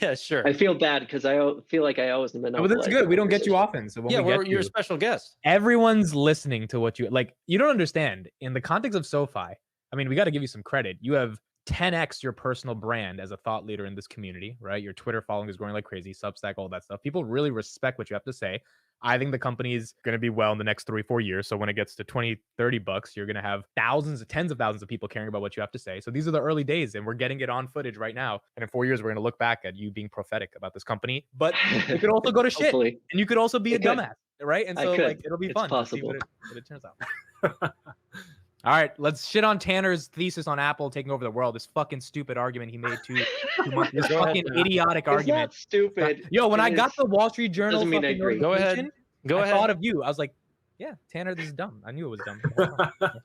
Yeah, sure. I feel bad because feel like I always Well, that's monopolize the good. We don't get you conversation. often, so when Yeah, we get you're a you, special guest. everyone's listening to what you like. You don't understand. In the context of SoFi, I mean, we got to give you some credit. You have 10x your personal brand as a thought leader in this community, right? Your Twitter following is growing like crazy, Substack, all that stuff. People really respect what you have to say. I think the company's going to be well in the next 3-4 years. So when it gets to 20-30 bucks, you're going to have thousands, tens of thousands of people caring about what you have to say. So these are the early days, and we're getting it on footage right now. And in 4 years, we're going to look back at you being prophetic about this company. But it could also go to shit, Hopefully, and you could also be a it could. dumbass, right? And I so like could. it'll be It's fun to see possible. what it turns out. All right, let's shit on Tanner's thesis on Apple taking over the world. This fucking stupid argument he made 2 months. This Go ahead. fucking idiotic It's argument. not stupid. Yo, when It I got is. the Wall Street Journal Doesn't mean I fucking agree. Go ahead. notification, Go I ahead. thought of you. I was like, yeah, Tanner, this is dumb. I knew it was dumb. the whole time.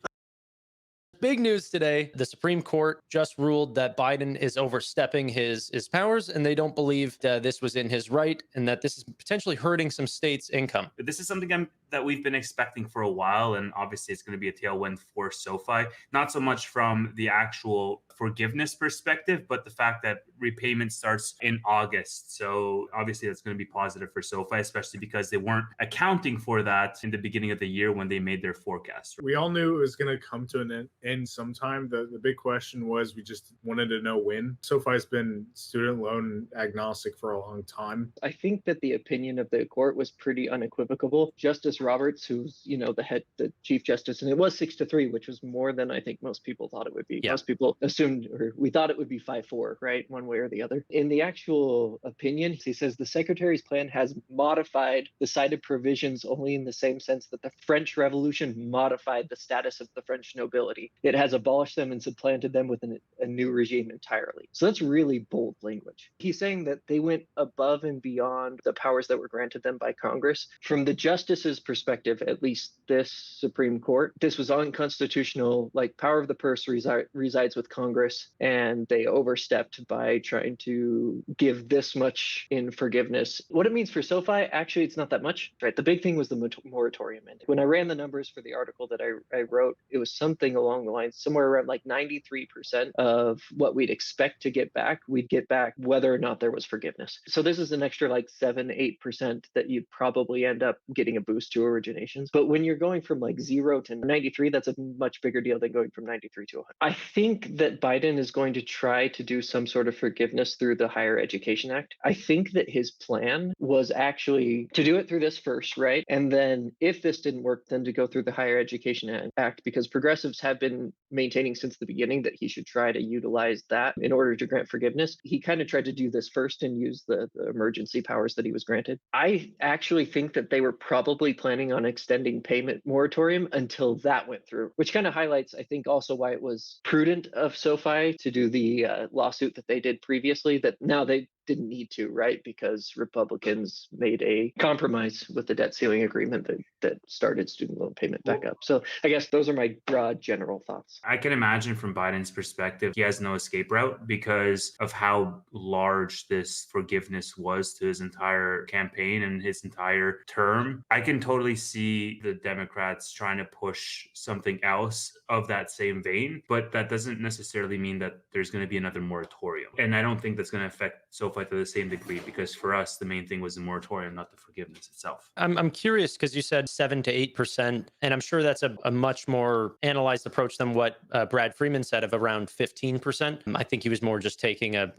Big news today. The Supreme Court just ruled that Biden is overstepping his powers, and they don't believe that this was in his right, and that this is potentially hurting some states' income. But this is something that we've been expecting for a while, and obviously it's going to be a tailwind for SoFi. Not so much from the actual forgiveness perspective, but the fact that repayment starts in August. So obviously that's going to be positive for SoFi, especially because they weren't accounting for that in the beginning of the year when they made their forecast. We all knew it was going to come to an end sometime. The big question was, we just wanted to know when. SoFi's been student loan agnostic for a long time. I think that the opinion of the court was pretty unequivocal. Justice Roberts, who's the chief justice, and it was 6-3, which was more than I think most people thought it would be. Yeah. Most people assumed, or we thought it would be 5-4, right, one way or the other. In the actual opinion, he says the secretary's plan has modified the cited provisions only in the same sense that the French Revolution modified the status of the French nobility. It has abolished them and supplanted them with a new regime entirely. So that's really bold language. He's saying that they went above and beyond the powers that were granted them by Congress. From the justice's perspective, at least this Supreme Court, this was unconstitutional. Like, power of the purse resides with Congress, and they overstepped by trying to give this much in forgiveness. What it means for SoFi, actually, it's not that much, right? The big thing was the moratorium ending. When I ran the numbers for the article that I wrote, it was something along the lines, somewhere around like 93% of what we'd expect to get back, we'd get back whether or not there was forgiveness. So this is an extra like 7-8% that you'd probably end up getting a boost to originations. But when you're going from like 0 to 93, that's a much bigger deal than going from 93 to 100. I think that Biden is going to try to do some sort of forgiveness through the Higher Education Act. I think that his plan was actually to do it through this first, right? And then if this didn't work, then to go through the Higher Education Act, because progressives have been maintaining since the beginning that he should try to utilize that in order to grant forgiveness. He kind of tried to do this first and use the emergency powers that he was granted. I actually think that they were probably planning on extending payment moratorium until that went through, which kind of highlights, I think, also why it was prudent of SoFi to do the lawsuit that they did previously, that now they didn't need to, right? Because Republicans made a compromise with the debt ceiling agreement that started student loan payment back up. So I guess those are my broad general thoughts. I can imagine from Biden's perspective, he has no escape route because of how large this forgiveness was to his entire campaign and his entire term. I can totally see the Democrats trying to push something else of that same vein, but that doesn't necessarily mean that there's going to be another moratorium. And I don't think that's going to affect SoFi to the same degree, because for us, the main thing was the moratorium, not the forgiveness itself. I'm curious because you said 7 to 8%, and I'm sure that's a much more analyzed approach than what Brad Freeman said of around 15%. I think he was more just taking a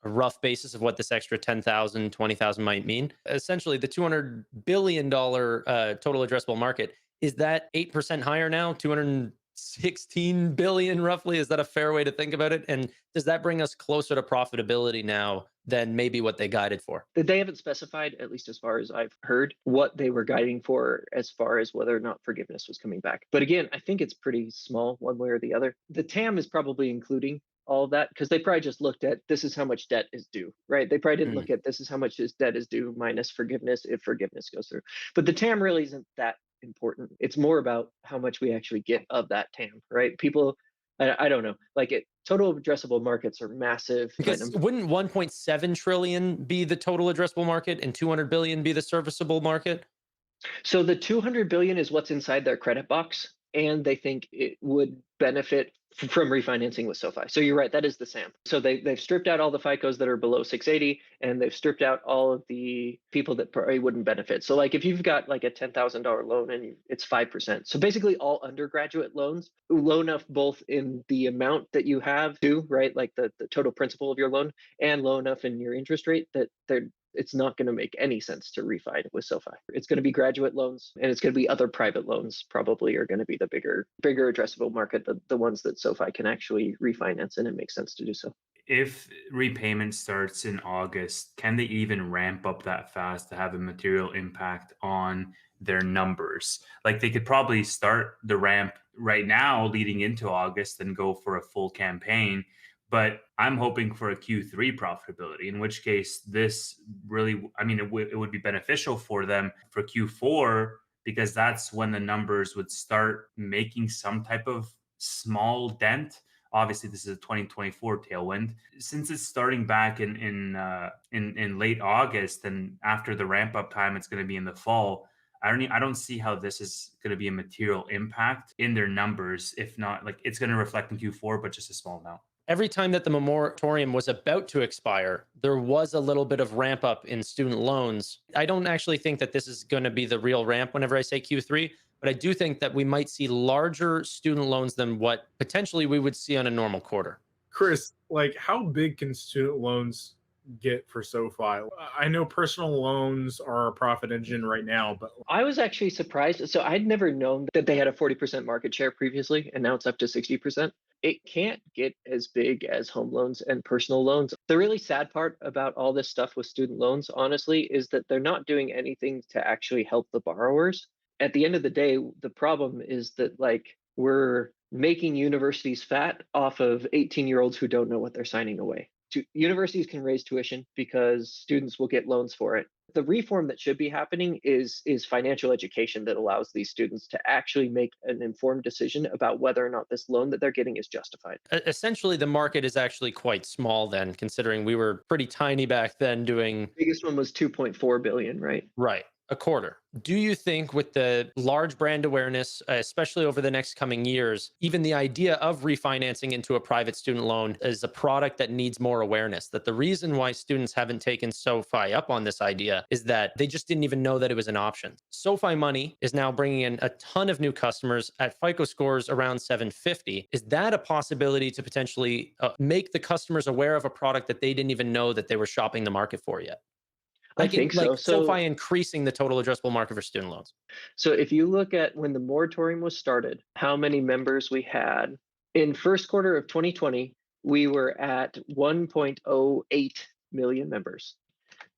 rough basis of what this extra 10,000, 20,000 might mean. Essentially, the $200 billion total addressable market, is that 8% higher now? 216 billion roughly? Is that a fair way to think about it? And does that bring us closer to profitability now than maybe what they guided for? They haven't specified, at least as far as I've heard, what they were guiding for as far as whether or not forgiveness was coming back. But again, I think it's pretty small one way or the other. The TAM is probably including all of that, because they probably just looked at this is how much debt is due, right? They probably didn't look at this is how much this debt is due minus forgiveness if forgiveness goes through. But the TAM really isn't that important. It's more about how much we actually get of that TAM, right? People, I don't know, like total addressable markets are massive. Because wouldn't 1.7 trillion be the total addressable market and 200 billion be the serviceable market? So the 200 billion is what's inside their credit box. and they think it would benefit from refinancing with SoFi. So you're right, that is the SAM. So they've stripped out all the FICOs that are below 680, and they've stripped out all of the people that probably wouldn't benefit. So like if you've got like a $10,000 loan and it's 5%. So basically all undergraduate loans, low enough both in the amount that you have too, right? Like the total principal of your loan, and low enough in your interest rate that it's not going to make any sense to refi with SoFi. It's going to be graduate loans, and it's going to be other private loans probably are going to be the bigger addressable market, the ones that SoFi can actually refinance, and it makes sense to do so. If repayment starts in August, can they even ramp up that fast to have a material impact on their numbers? Like they could probably start the ramp right now leading into August and go for a full campaign. But I'm hoping for a Q3 profitability, in which case this really, I mean, it would be beneficial for them for Q4 because that's when the numbers would start making some type of small dent. Obviously, this is a 2024 tailwind. Since it's starting back in late August, and after the ramp up time, it's going to be in the fall. I don't see how this is going to be a material impact in their numbers. If not, like it's going to reflect in Q4, but just a small amount. Every time that the moratorium was about to expire, there was a little bit of ramp up in student loans. I don't actually think that this is going to be the real ramp whenever I say Q3, but I do think that we might see larger student loans than what potentially we would see on a normal quarter. Chris, like how big can student loans get for SoFi? I know personal loans are a profit engine right now, but I was actually surprised. So I'd never known that they had a 40% market share previously, and now it's up to 60%. It can't get as big as home loans and personal loans. The really sad part about all this stuff with student loans, honestly, is that they're not doing anything to actually help the borrowers. At the end of the day, the problem is that like we're making universities fat off of 18-year-olds who don't know what they're signing away. Universities can raise tuition because students will get loans for it. The reform that should be happening is financial education that allows these students to actually make an informed decision about whether or not this loan that they're getting is justified. Essentially, the market is actually quite small then, considering we were pretty tiny back then doing. The biggest one was 2.4 billion, right? Right. A quarter. Do you think with the large brand awareness, especially over the next coming years, even the idea of refinancing into a private student loan is a product that needs more awareness? That the reason why students haven't taken SoFi up on this idea is that they just didn't even know that it was an option. SoFi Money is now bringing in a ton of new customers at FICO scores around 750. Is that a possibility to potentially make the customers aware of a product that they didn't even know that they were shopping the market for yet? I think so. So SoFi increasing the total addressable market for student loans. So if you look at when the moratorium was started, how many members we had in first quarter of 2020, we were at 1.08 million members.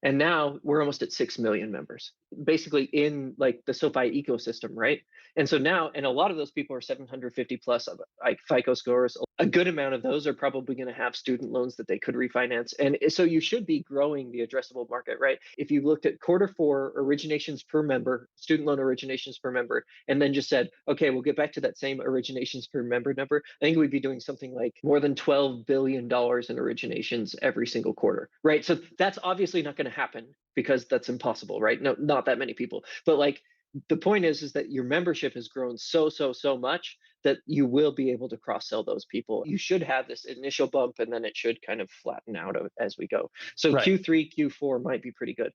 And now we're almost at 6 million members, basically in like the SoFi ecosystem, right? And so now, and a lot of those people are 750 plus like FICO scores. A good amount of those are probably going to have student loans that they could refinance. And so you should be growing the addressable market, right? If you looked at quarter four originations per member, student loan originations per member, and then just said, okay, we'll get back to that same originations per member number, I think we'd be doing something like more than $12 billion in originations every single quarter, right? So that's obviously not going to happen because that's impossible, right? No, not that many people. But like the point is that your membership has grown so much that you will be able to cross sell those people. You should have this initial bump and then it should kind of flatten out as we go. So right. Q3, Q4 might be pretty good.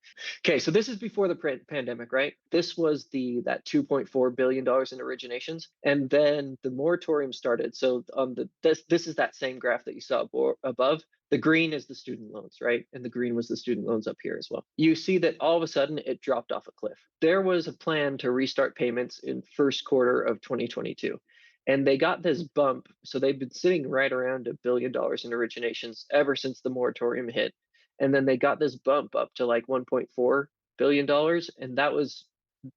Okay, so this is before the pandemic, right? This was that $2.4 billion in originations, and then the moratorium started. So this is that same graph that you saw above. The green is the student loans, right? And the green was the student loans up here as well. You see that all of a sudden it dropped off a cliff. There was a plan to restart payments in first quarter of 2022. And they got this bump. So they've been sitting right around $1 billion in originations ever since the moratorium hit. And then they got this bump up to like $1.4 billion. And that was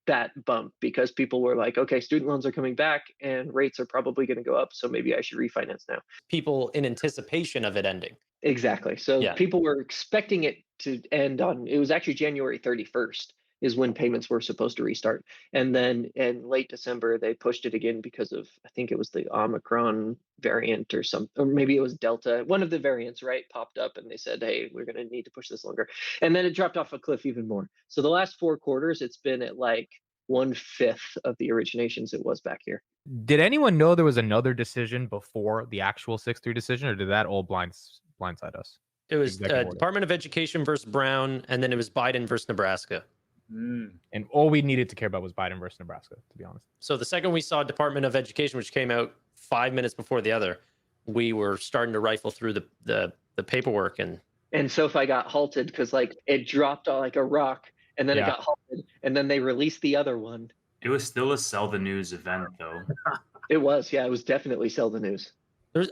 that bump because people were like, okay, student loans are coming back and rates are probably going to go up. So maybe I should refinance now. People in anticipation of it ending. Exactly. So people were expecting it to end it was actually January 31st is when payments were supposed to restart. And then in late December, they pushed it again because of, I think it was the Omicron variant or maybe it was Delta. One of the variants, right, popped up and they said, hey, we're going to need to push this longer. And then it dropped off a cliff even more. So the last 4 quarters, it's been at like 1/5 of the originations it was back here. Did anyone know there was another decision before the actual 6-3 decision, or did that all blindside us? It was Executive order. Department of Education versus Brown, and then it was Biden versus Nebraska. And all we needed to care about was Biden versus Nebraska, to be honest. So the second we saw Department of Education, which came out 5 minutes before the other, we were starting to rifle through the paperwork, and SoFi got halted because like it dropped like a rock, and then it got halted, and then they released the other one. It was still a sell the news event, though. It was definitely sell the news.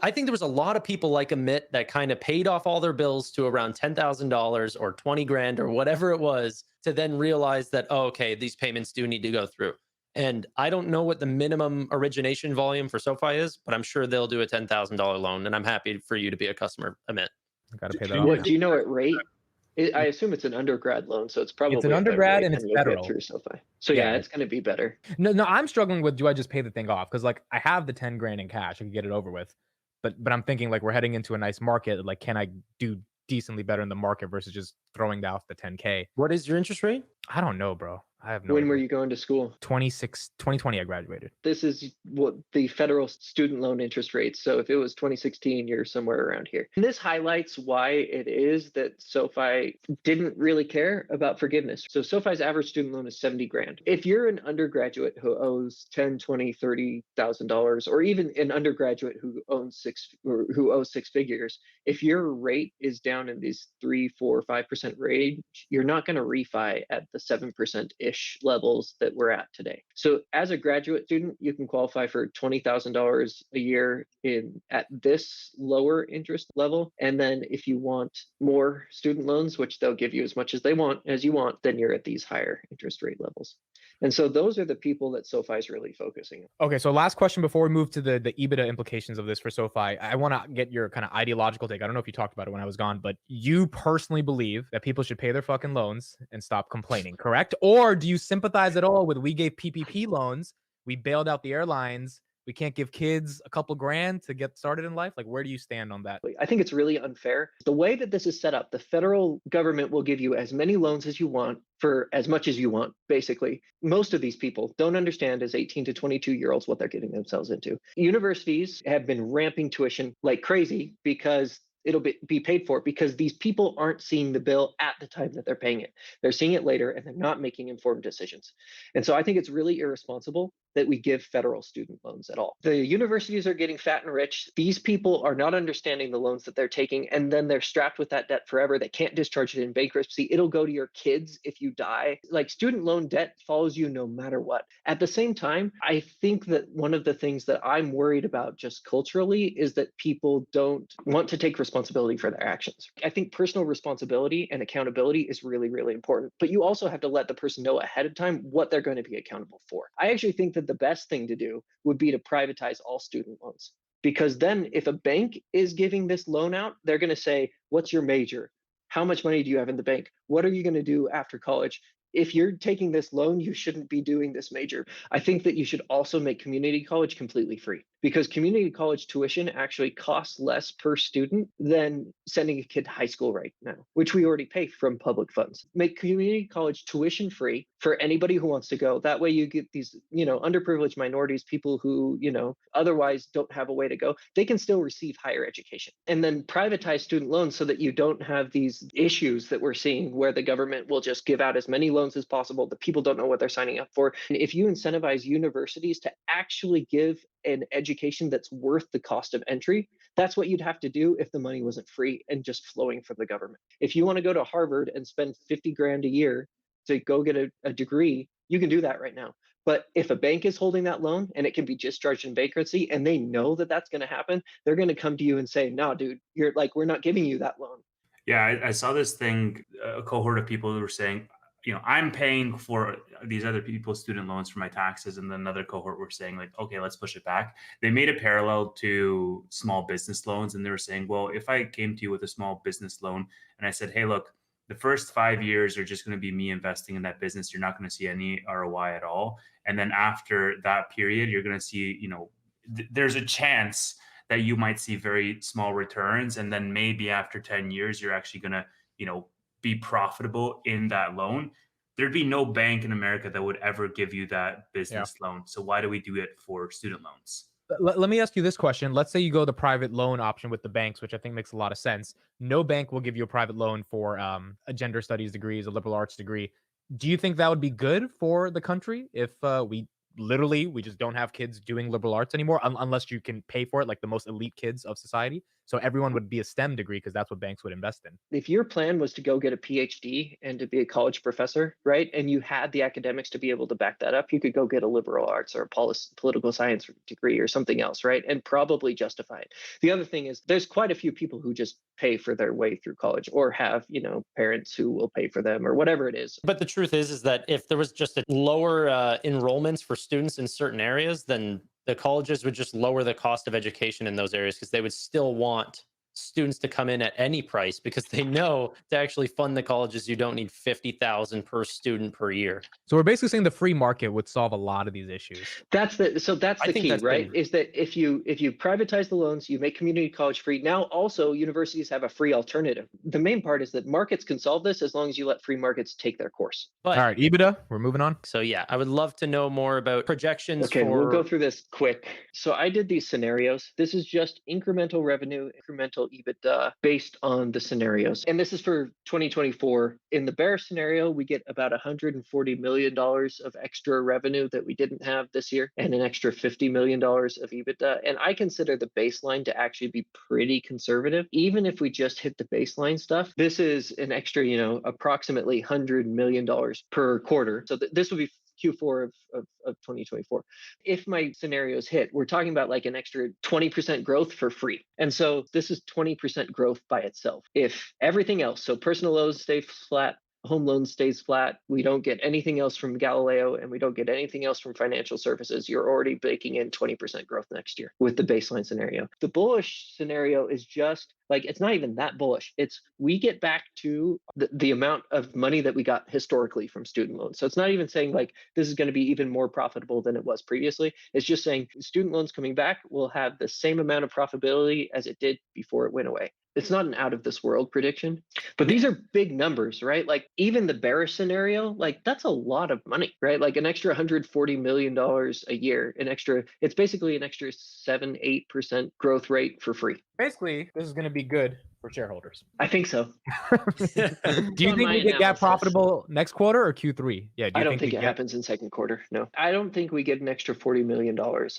I think there was a lot of people like Amit that kind of paid off all their bills to around $10,000 or 20 grand or whatever it was, to then realize that, oh, okay, these payments do need to go through. And I don't know what the minimum origination volume for SoFi is, but I'm sure they'll do a $10,000 loan. And I'm happy for you to be a customer, Amit. I got to pay that What off. do you know at rate? I assume it's an undergrad loan, so it's probably an undergrad and it's federal. through SoFi. So yeah, it's going to be better. No, I'm struggling with, do I just pay the thing off? Because like I have the 10 grand in cash, I can get it over with. But I'm thinking like we're heading into a nice market. Like, can I do decently better in the market versus just throwing off the 10K? What is your interest rate? I don't know, bro. I have no When idea. were you going to school? 2020 I graduated. This is what the federal student loan interest rates. So if it was 2016, you're somewhere around here. And this highlights why it is that SoFi didn't really care about forgiveness. So SoFi's average student loan is 70 grand. If you're an undergraduate who owes 10, 20, $30,000, or even an undergraduate who owes six figures, if your rate is down in these 3, 4, 5% range, you're not going to refi at the 7%-ish levels that we're at today. So as a graduate student, you can qualify for $20,000 a year at this lower interest level. And then if you want more student loans, which they'll give you as much as you want, then you're at these higher interest rate levels. And so those are the people that SoFi is really focusing on. Okay, so last question before we move to the EBITDA implications of this for SoFi. I want to get your kind of ideological take. I don't know if you talked about it when I was gone, but you personally believe that people should pay their fucking loans and stop complaining, correct? Or do you sympathize at all with, we gave PPP loans, we bailed out the airlines, we can't give kids a couple grand to get started in life? Like, where do you stand on that? I think it's really unfair. The way that this is set up, the federal government will give you as many loans as you want for as much as you want, basically. Most of these people don't understand as 18 to 22-year-olds what they're getting themselves into. Universities have been ramping tuition like crazy because it'll be paid for, because these people aren't seeing the bill at the time that they're paying it. They're seeing it later and they're not making informed decisions. And so I think it's really irresponsible that we give federal student loans at all. The universities are getting fat and rich. These people are not understanding the loans that they're taking, and then they're strapped with that debt forever. They can't discharge it in bankruptcy. It'll go to your kids if you die. Like, student loan debt follows you no matter what. At the same time, I think that one of the things that I'm worried about just culturally is that people don't want to take responsibility for their actions. I think personal responsibility and accountability is really, really important, but you also have to let the person know ahead of time what they're going to be accountable for. I actually think that the best thing to do would be to privatize all student loans, because then if a bank is giving this loan out, they're going to say, what's your major? How much money do you have in the bank? What are you going to do after college? If you're taking this loan, you shouldn't be doing this major. I think that you should also make community college completely free, because community college tuition actually costs less per student than sending a kid to high school right now, which we already pay from public funds. Make community college tuition free for anybody who wants to go. That way you get these, underprivileged minorities, people who, otherwise don't have a way to go. They can still receive higher education. And then privatize student loans so that you don't have these issues that we're seeing where the government will just give out as many loans as possible that people don't know what they're signing up for. And if you incentivize universities to actually give an education that's worth the cost of entry, that's what you'd have to do if the money wasn't free and just flowing from the government. If you want to go to Harvard and spend 50 grand a year to go get a degree, you can do that right now. But if a bank is holding that loan and it can be discharged in bankruptcy, and they know that that's going to happen, they're going to come to you and say, no, dude, we're not giving you that loan. Yeah, I saw this thing, a cohort of people who were saying, I'm paying for these other people's student loans for my taxes. And then another cohort were saying, like, okay, let's push it back. They made a parallel to small business loans. And they were saying, well, if I came to you with a small business loan and I said, hey, look, the first 5 years are just going to be me investing in that business. You're not going to see any ROI at all. And then after that period, you're going to see, there's a chance that you might see very small returns. And then maybe after 10 years, you're actually going to, be profitable in that loan. there'd be no bank in America that would ever give you that business loan. So why do we do it for student loans? Let me ask you this question. Let's say you go the private loan option with the banks, which I think makes a lot of sense. No bank will give you a private loan for a gender studies degree, a liberal arts degree. Do you think that would be good for the country if we just don't have kids doing liberal arts anymore unless you can pay for it, like the most elite kids of society? So everyone would be a STEM degree because that's what banks would invest in. If your plan was to go get a PhD and to be a college professor, right, and you had the academics to be able to back that up, you could go get a liberal arts or a political science degree or something else, right, and probably justify it. The other thing is there's quite a few people who just pay for their way through college or have, parents who will pay for them or whatever it is. But the truth is that if there was just a lower enrollments for students in certain areas, then the colleges would just lower the cost of education in those areas because they would still want students to come in at any price because they know to actually fund the colleges, you don't need 50,000 per student per year. So we're basically saying the free market would solve a lot of these issues. That's the key, right? Is that if you privatize the loans, you make community college free. Now also universities have a free alternative. The main part is that markets can solve this as long as you let free markets take their course. But, all right, EBITDA, we're moving on. So yeah, I would love to know more about projections. Okay, we'll go through this quick. So I did these scenarios. This is just incremental revenue, incremental EBITDA based on the scenarios. And this is for 2024. In the bear scenario, we get about $140 million of extra revenue that we didn't have this year and an extra $50 million of EBITDA. And I consider the baseline to actually be pretty conservative. Even if we just hit the baseline stuff, this is an extra, approximately $100 million per quarter. So this would be Q4 of 2024. If my scenarios hit, we're talking about like an extra 20% growth for free. And so this is 20% growth by itself. If everything else, so personal loans stay flat, home loan stays flat, we don't get anything else from Galileo, and we don't get anything else from financial services, you're already baking in 20% growth next year with the baseline scenario. The bullish scenario is just like, it's not even that bullish. It's we get back to the amount of money that we got historically from student loans. So it's not even saying like this is going to be even more profitable than it was previously. It's just saying student loans coming back will have the same amount of profitability as it did before it went away. It's not an out of this world prediction, but these are big numbers, right? Like even the bearish scenario, like that's a lot of money, right? Like an extra $140 million a year, it's basically an extra 7-8% growth rate for free. Basically, this is going to be good for shareholders. I think so. Do you think we get GAAP profitable next quarter or Q3? Yeah, I don't think it happens in second quarter. No, I don't think we get an extra $40 million.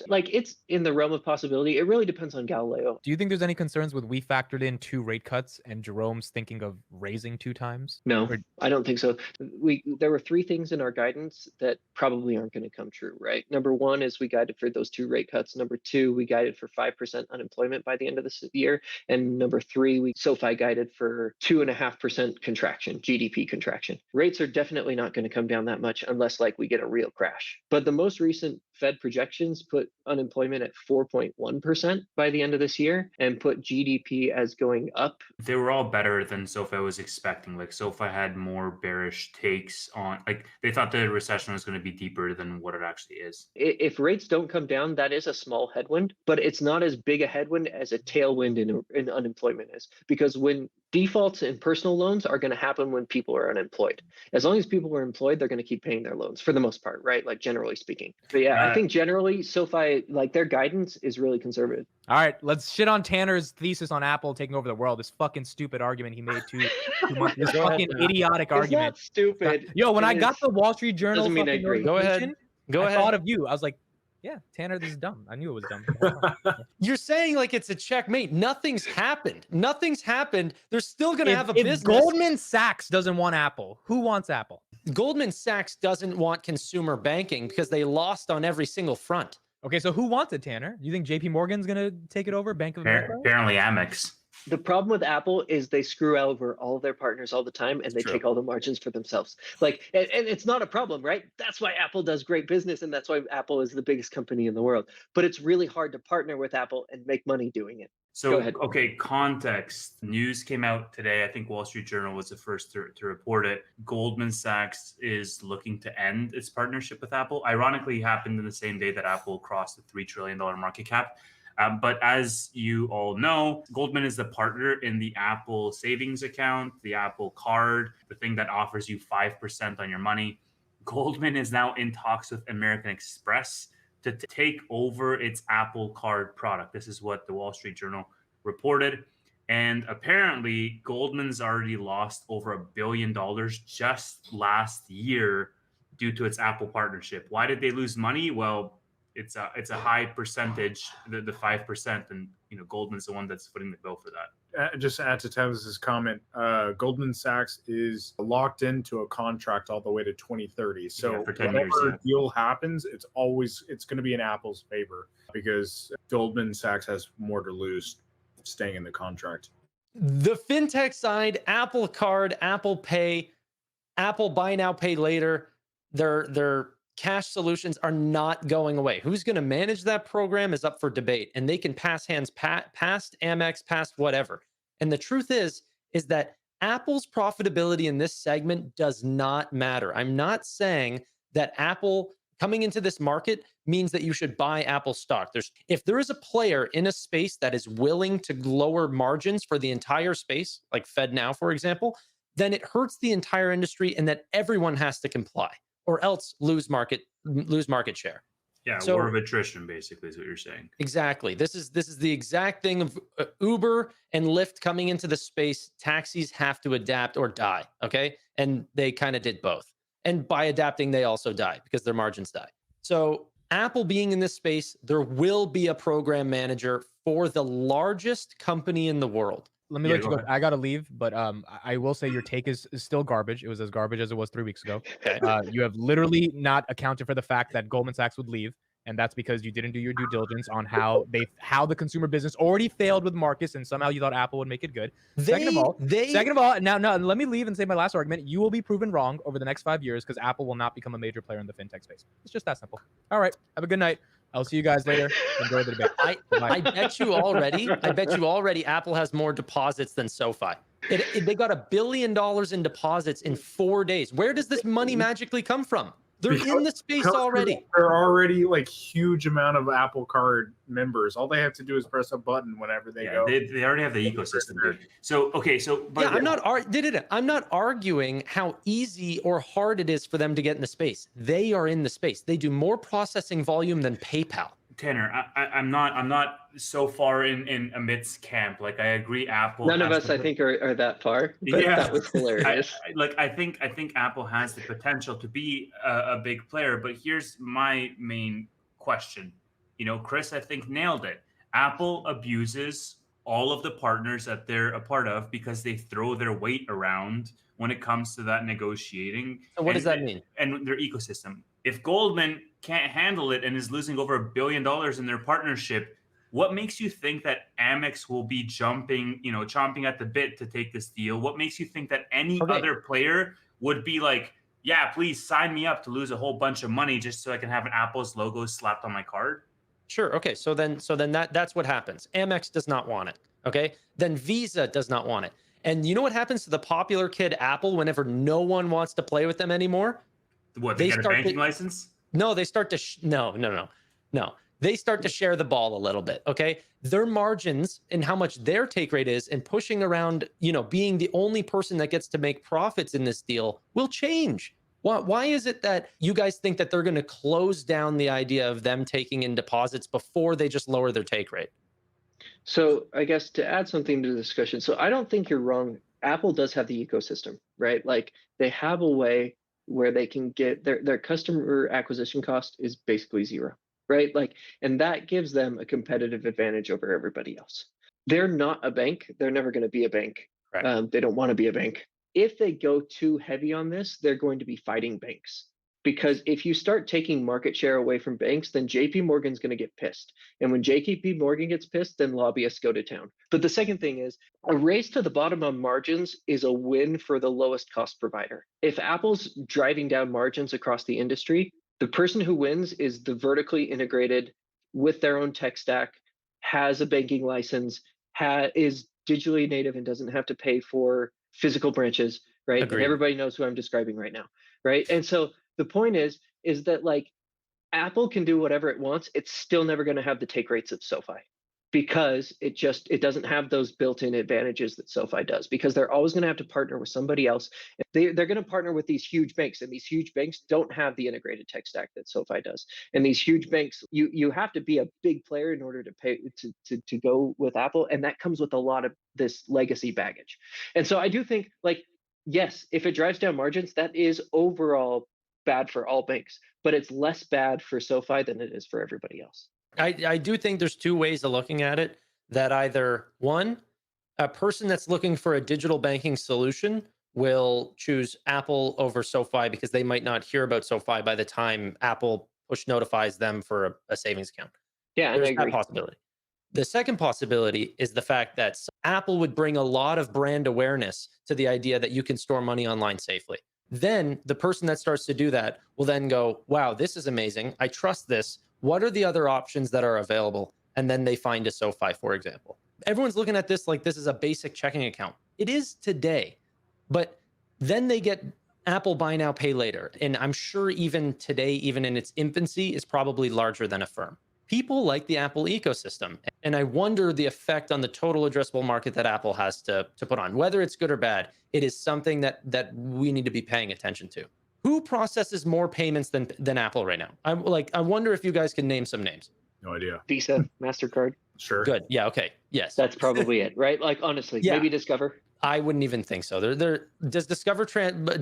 Like it's in the realm of possibility. It really depends on Galileo. Do you think there's any concerns with we factored in 2 rate cuts and Jerome's thinking of raising 2 times? No, I don't think so. There were 3 things in our guidance that probably aren't going to come true, right? Number 1 is we guided for those 2 rate cuts. Number 2, we guided for 5% unemployment by the end of this year. And number 3, SoFi guided for 2.5% contraction, GDP contraction. Rates are definitely not going to come down that much unless like we get a real crash. But the most recent Fed projections put unemployment at 4.1% by the end of this year and put GDP as going up. They were all better than SoFi was expecting. Like SoFi had more bearish takes on, like they thought the recession was going to be deeper than what it actually is. If rates don't come down, that is a small headwind, but it's not as big a headwind as a tailwind in unemployment is, because when defaults in personal loans are going to happen when people are unemployed. As long as people are employed, they're going to keep paying their loans for the most part, right? Like generally speaking. But yeah, I think generally SoFi, like their guidance is really conservative. All right, let's shit on Tanner's thesis on Apple taking over the world. This fucking stupid argument he made 2 months. This fucking idiotic argument. It's not stupid. Yo, when I got the Wall Street Journal Doesn't mean I fucking agree. Go ahead. notification, Go I ahead. thought of you. I was like, yeah, Tannor, this is dumb. I knew it was dumb. You're saying like it's a checkmate. Nothing's happened. Nothing's happened. They're still going to have a if business. Goldman Sachs doesn't want Apple, who wants Apple? Goldman Sachs doesn't want consumer banking because they lost on every single front. Okay, so who wants it, Tannor? You think JP Morgan's going to take it over? Bank of America? Apparently Amex. The problem with Apple is they screw over all of their partners all the time and they take all the margins for themselves. Like, and it's not a problem, right? That's why Apple does great business and that's why Apple is the biggest company in the world. But it's really hard to partner with Apple and make money doing it. So, Go ahead. Okay, context. News came out today. I think Wall Street Journal was the first to report it. Goldman Sachs is looking to end its partnership with Apple. Ironically, it happened in the same day that Apple crossed the $3 trillion market cap. But as you all know, Goldman is the partner in the Apple savings account, the Apple card, the thing that offers you 5% on your money. Goldman is now in talks with American Express to take over its Apple card product. This is what the Wall Street Journal reported. And apparently, Goldman's already lost over $1 billion just last year due to its Apple partnership. Why did they lose money? Well, it's a high percentage, the 5%, and Goldman's the one that's footing the bill for that. Just to add to Tevis's comment, Goldman Sachs is locked into a contract all the way to 2030. So for 10 whatever years, deal happens, it's going to be in Apple's favor because Goldman Sachs has more to lose staying in the contract. The fintech side, Apple Card, Apple Pay, Apple Buy Now, Pay Later, their cash solutions are not going away. Who's going to manage that program is up for debate, and they can pass hands past Amex, past whatever. And the truth is that Apple's profitability in this segment does not matter. I'm not saying that Apple coming into this market means that you should buy Apple stock. If there is a player in a space that is willing to lower margins for the entire space, like FedNow, for example, then it hurts the entire industry, and that everyone has to comply, or else lose market share. Yeah, So, war of attrition, basically, is what you're saying. Exactly. This is the exact thing of Uber and Lyft coming into the space. Taxis have to adapt or die. Okay, and they kind of did both. And by adapting, they also die because their margins die. So Apple being in this space, there will be a program manager for the largest company in the world. Let me let you go. I gotta leave, but I will say your take is still garbage. It was as garbage as it was 3 weeks ago. Okay. You have literally not accounted for the fact that Goldman Sachs would leave, and that's because you didn't do your due diligence on how the consumer business already failed with Marcus, and somehow you thought Apple would make it good. Second of all, now let me leave and say my last argument. You will be proven wrong over the next 5 years because Apple will not become a major player in the fintech space. It's just that simple. All right. Have a good night. I'll see you guys later. Enjoy the debate. I bet you already Apple has more deposits than SoFi. They got $1 billion in deposits in 4 days. Where does this money magically come from? They're in the space already. There are already huge amount of Apple Card members. All they have to do is press a button whenever they go. They already have the ecosystem, dude. So yeah, I'm not arguing how easy or hard it is for them to get in the space. They are in the space. They do more processing volume than PayPal. Tannor, I'm not so far in Amit's camp. I agree, Apple. None of us, I think, are that far. But yeah, that was hilarious. I think Apple has the potential to be a big player. But here's my main question. Chris, I think, nailed it. Apple abuses all of the partners that they're a part of because they throw their weight around when it comes to that negotiating. So what does that mean? And their ecosystem. If Goldman can't handle it and is losing over $1 billion in their partnership, what makes you think that Amex will be chomping at the bit to take this deal? What makes you think that any other player would be like, yeah, please sign me up to lose a whole bunch of money just so I can have an Apple's logo slapped on my card? Sure. Okay. So then that's what happens. Amex does not want it. Okay. Then Visa does not want it. And you know what happens to the popular kid Apple whenever no one wants to play with them anymore? What, they get a banking license? No, they start to no. They start to share the ball a little bit. Okay. Their margins and how much their take rate is and pushing around, being the only person that gets to make profits in this deal will change. Why is it that you guys think that they're going to close down the idea of them taking in deposits before they just lower their take rate? So I guess to add something to the discussion, so I don't think you're wrong. Apple does have the ecosystem, right? They have a way where they can get their customer acquisition cost is basically zero, right? And that gives them a competitive advantage over everybody else. They're not a bank. They're never going to be a bank. Right. They don't want to be a bank. If they go too heavy on this, they're going to be fighting banks. Because if you start taking market share away from banks, then JP Morgan's going to get pissed. And when JP Morgan gets pissed, then lobbyists go to town. But the second thing is a race to the bottom on margins is a win for the lowest cost provider. If Apple's driving down margins across the industry, the person who wins is the vertically integrated with their own tech stack, has a banking license, is digitally native and doesn't have to pay for physical branches, right? Agreed. And everybody knows who I'm describing right now, right? And so the point is that Apple can do whatever it wants. It's still never going to have the take rates of SoFi. because it doesn't have those built-in advantages that SoFi does, because they're always going to have to partner with somebody else. If they're going to partner with these huge banks, and these huge banks don't have the integrated tech stack that SoFi does. And these huge banks, you have to be a big player in order to pay to go with Apple, and that comes with a lot of this legacy baggage. And so I do think, like, yes, if it drives down margins, that is overall bad for all banks, but it's less bad for SoFi than it is for everybody else. I do think there's two ways of looking at it. That either one, a person that's looking for a digital banking solution will choose Apple over SoFi because they might not hear about SoFi by the time Apple push notifies them for a savings account. Yeah, and I There's agree. that possibility. The second possibility is the fact that Apple would bring a lot of brand awareness to the idea that you can store money online safely. Then the person that starts to do that will then go, wow, this is amazing. I trust this. What are the other options that are available? And then they find a SoFi, for example. Everyone's looking at this like this is a basic checking account. It is today, but then they get Apple buy now, pay later. And I'm sure even today, even in its infancy, is probably larger than Affirm. People like the Apple ecosystem. And I wonder the effect on the total addressable market that Apple has to put on. Whether it's good or bad, it is something that we need to be paying attention to. Who processes more payments than Apple right now? I wonder if you guys can name some names. No idea. Visa, MasterCard. Sure. Good. Yeah. Okay. Yes. That's probably it, right? Like, honestly, Yeah. maybe Discover. I wouldn't even think so. Does Discover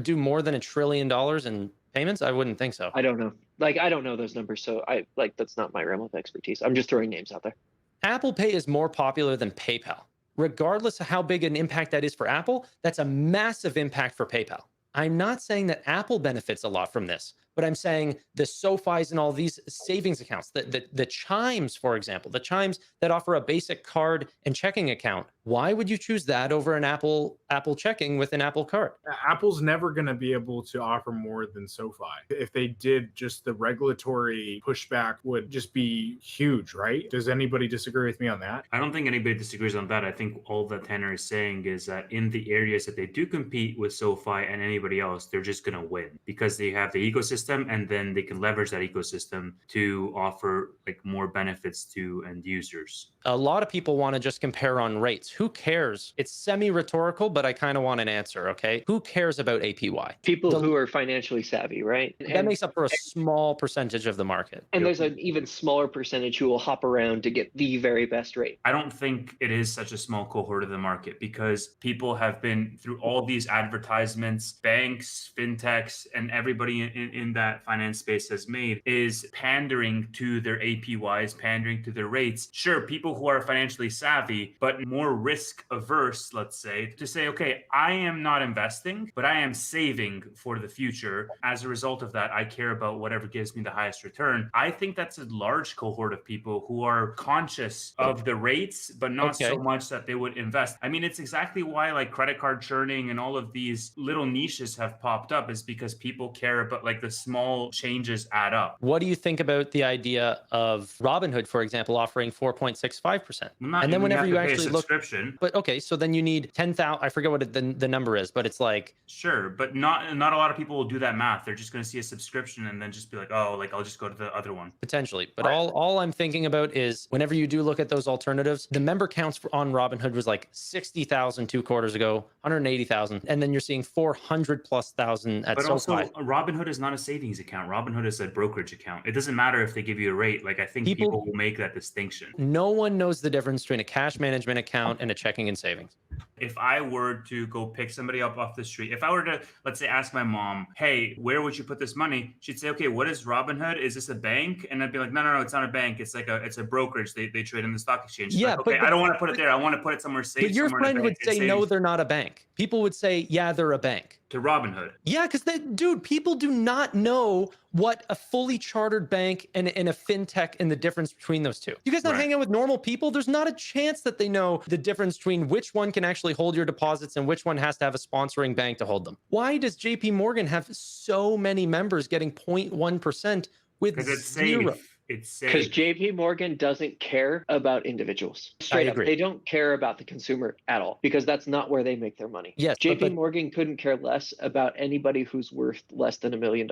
do more than $1 trillion in payments? I wouldn't think so. I don't know. Like, I don't know those numbers, so that's not my realm of expertise. I'm just throwing names out there. Apple Pay is more popular than PayPal. Regardless of how big an impact that is for Apple, that's a massive impact for PayPal. I'm not saying that Apple benefits a lot from this, but I'm saying the SoFis and all these savings accounts, the Chimes, for example, the Chimes that offer a basic card and checking account. Why would you choose that over an Apple checking with an Apple card? Apple's never going to be able to offer more than SoFi. If they did, just the regulatory pushback would just be huge, right? Does anybody disagree with me on that? I don't think anybody disagrees on that. I think all that Tannor is saying is that in the areas that they do compete with SoFi and anybody else, they're just going to win because they have the ecosystem, and then they can leverage that ecosystem to offer like more benefits to end users. A lot of people want to just compare on rates. Who cares? It's semi-rhetorical, but I kind of want an answer, okay? Who cares about APY? People who are financially savvy, right? That makes up for a small percentage of the market. And there's an even smaller percentage who will hop around to get the very best rate. I don't think it is such a small cohort of the market because people have been through all these advertisements, banks, fintechs, and everybody in that finance space has made is pandering to their APYs, pandering to their rates. Sure, people who are financially savvy, but more risk averse, let's say, to say, okay, I am not investing, but I am saving for the future. As a result of that, I care about whatever gives me the highest return. I think that's a large cohort of people who are conscious of the rates, but not so much that they would invest. I mean, it's exactly why like credit card churning and all of these little niches have popped up, is because people care about like the small changes add up. What do you think about the idea of Robinhood, for example, offering 4.65%? And then whenever you actually look, but okay, so then you need 10,000. I forget what the number is, but it's like, sure, but not a lot of people will do that math. They're just going to see a subscription and then just be like, oh, like I'll just go to the other one. Potentially, but all I'm thinking about is whenever you do look at those alternatives, the member counts on Robinhood was like 60,000 2 quarters ago, 180,000, and then you're seeing 400,000+ at but SoFi. Also, Robinhood is not a savings account. Robinhood is a brokerage account. It doesn't matter if they give you a rate. Like I think people will make that distinction. No one knows the difference between a cash management account and a checking and savings. If I were to go pick somebody up off the street, if I were to, let's say, ask my mom, hey, where would you put this money? She'd say, okay, what is Robinhood? Is this a bank? And I'd be like, no, it's not a bank. It's like it's a brokerage. They trade in the stock exchange. Yeah, like, okay, I don't want to put it there. I want to put it somewhere safe. But your friend would say, no, they're not a bank. People would say, yeah, they're a bank. To Robinhood. Yeah, because people do not know what a fully chartered bank and a fintech and the difference between those two. You guys not hang out with normal people? There's not a chance that they know the difference between which one can actually hold your deposits and which one has to have a sponsoring bank to hold them. Why does JP Morgan have so many members getting 0.1% with because it's zero? safe. it's Because safe. JP Morgan doesn't care about individuals. Straight up, agree. they don't care about the consumer at all because that's not where they make their money. Yes, JP Morgan couldn't care less about anybody who's worth less than $1 million.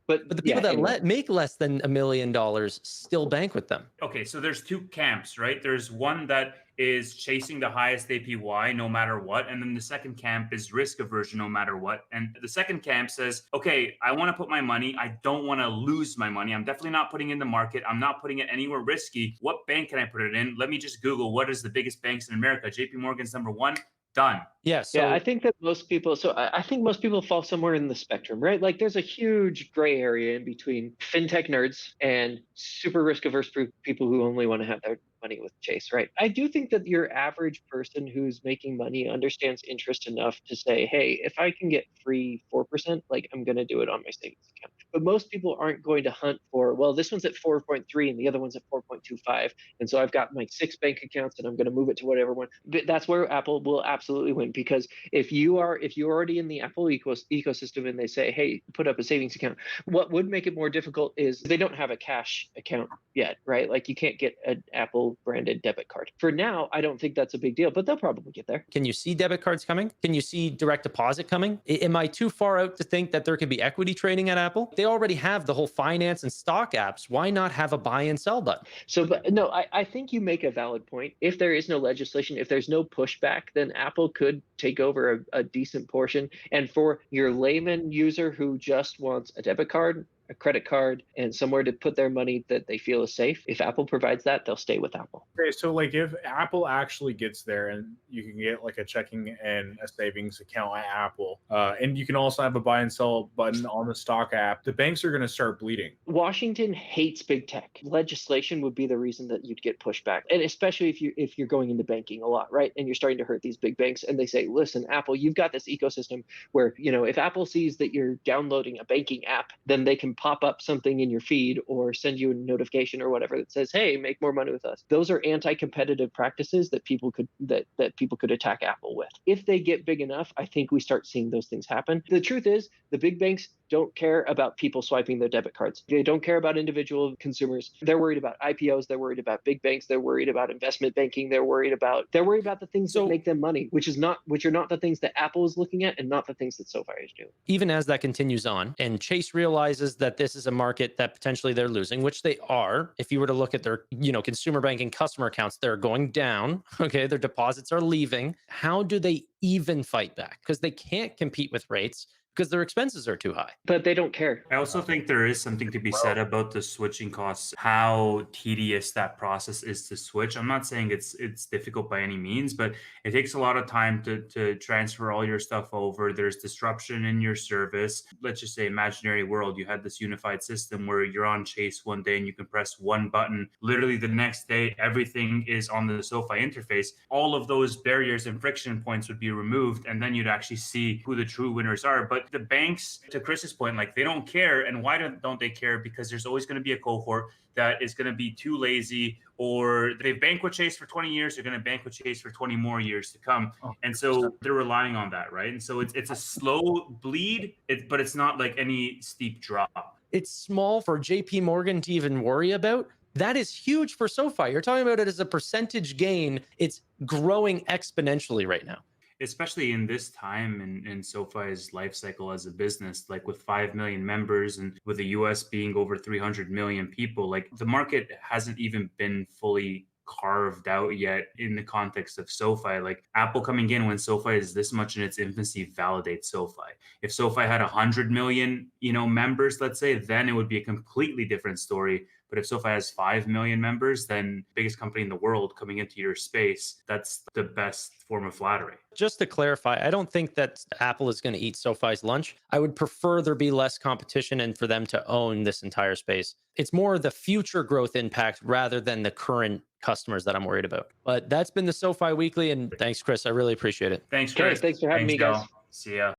But the yeah, people that anyway. make less than $1 million still bank with them. Okay, so there's two camps, right? There's one that is chasing the highest APY no matter what, and then the second camp is risk aversion no matter what. And the second camp says, okay, I want to put my money, I don't want to lose my money, I'm definitely not putting it in the market, I'm not putting it anywhere risky. What bank can I put it in? Let me just Google what is the biggest banks in America. JP Morgan's number one. Done. Yeah. So Yeah, I think that most people, so I think most people fall somewhere in the spectrum, right? Like there's a huge gray area in between fintech nerds and super risk averse people who only want to have their money with Chase, right? I do think that your average person who's making money understands interest enough to say, hey, if I can get free 4%, like I'm going to do it on my savings account. But most people aren't going to hunt for, well, this one's at 4.3 and the other one's at 4.25. And so I've got my 6 bank accounts and I'm going to move it to whatever one. But that's where Apple will absolutely win, because if you're already in the Apple ecosystem and they say, hey, put up a savings account, what would make it more difficult is they don't have a cash account yet, right? Like you can't get an Apple branded debit card. For now, I don't think that's a big deal, but they'll probably get there. can you see debit cards coming? Can you see direct deposit coming? Am I too far out to think that there could be equity trading at Apple? They already have the whole finance and stock apps. Why not have a buy and sell button? So, but no, I think you make a valid point. If there is no legislation, if there's no pushback, then Apple could take over a decent portion. And for your layman user who just wants a debit card, a credit card, and somewhere to put their money that they feel is safe, if Apple provides that, they'll stay with Apple. Okay, so like if Apple actually gets there and you can get like a checking and a savings account at Apple, and you can also have a buy and sell button on the stock app, the banks are going to start bleeding. Washington hates big tech. Legislation would be the reason that you'd get pushback, and especially if you're going into banking a lot, right? And you're starting to hurt these big banks, and they say, listen, Apple, you've got this ecosystem where, you know, if Apple sees that you're downloading a banking app, then they can pop up something in your feed or send you a notification or whatever that says, hey, make more money with us. Those are anti-competitive practices that people could attack Apple with. If they get big enough, I think we start seeing those things happen. The truth is, the big banks don't care about people swiping their debit cards. They don't care about individual consumers. They're worried about IPOs. They're worried about big banks. They're worried about investment banking. They're worried about the things that make them money, which are not the things that Apple is looking at and not the things that SoFi is doing. Even as that continues on and Chase realizes that this is a market that potentially they're losing, which they are. If you were to look at their, consumer banking customer accounts, they're going down. Okay. Their deposits are leaving. How do they even fight back? Because they can't compete with rates, because their expenses are too high. But they don't care. I also think there is something to be said about the switching costs, how tedious that process is to switch. I'm not saying it's difficult by any means, but it takes a lot of time to transfer all your stuff over. There's disruption in your service. Let's just say imaginary world, you had this unified system where you're on Chase one day and you can press one button. Literally the next day, everything is on the SoFi interface. All of those barriers and friction points would be removed, and then you'd actually see who the true winners are. But the banks, to Chris's point, like they don't care. And why don't they care? Because there's always going to be a cohort that is going to be too lazy, or they've banked with Chase for 20 years. They're going to bank with Chase for 20 more years to come. And so they're relying on that, right? And so it's a slow bleed, but it's not like any steep drop. It's small for JP Morgan to even worry about. That is huge for SoFi. You're talking about it as a percentage gain. It's growing exponentially right now. Especially in this time in SoFi's life cycle as a business, like with 5 million members and with the US being over 300 million people, like the market hasn't even been fully carved out yet in the context of SoFi. Like Apple coming in when SoFi is this much in its infancy validates SoFi. If SoFi had 100 million, members, let's say, then it would be a completely different story. But if SoFi has 5 million members, then biggest company in the world coming into your space, that's the best form of flattery. Just to clarify, I don't think that Apple is going to eat SoFi's lunch. I would prefer there be less competition and for them to own this entire space. It's more the future growth impact rather than the current customers that I'm worried about. But that's been the SoFi Weekly. And thanks, Chris. I really appreciate it. Thanks, Chris. Okay, thanks for having me, guys. See ya.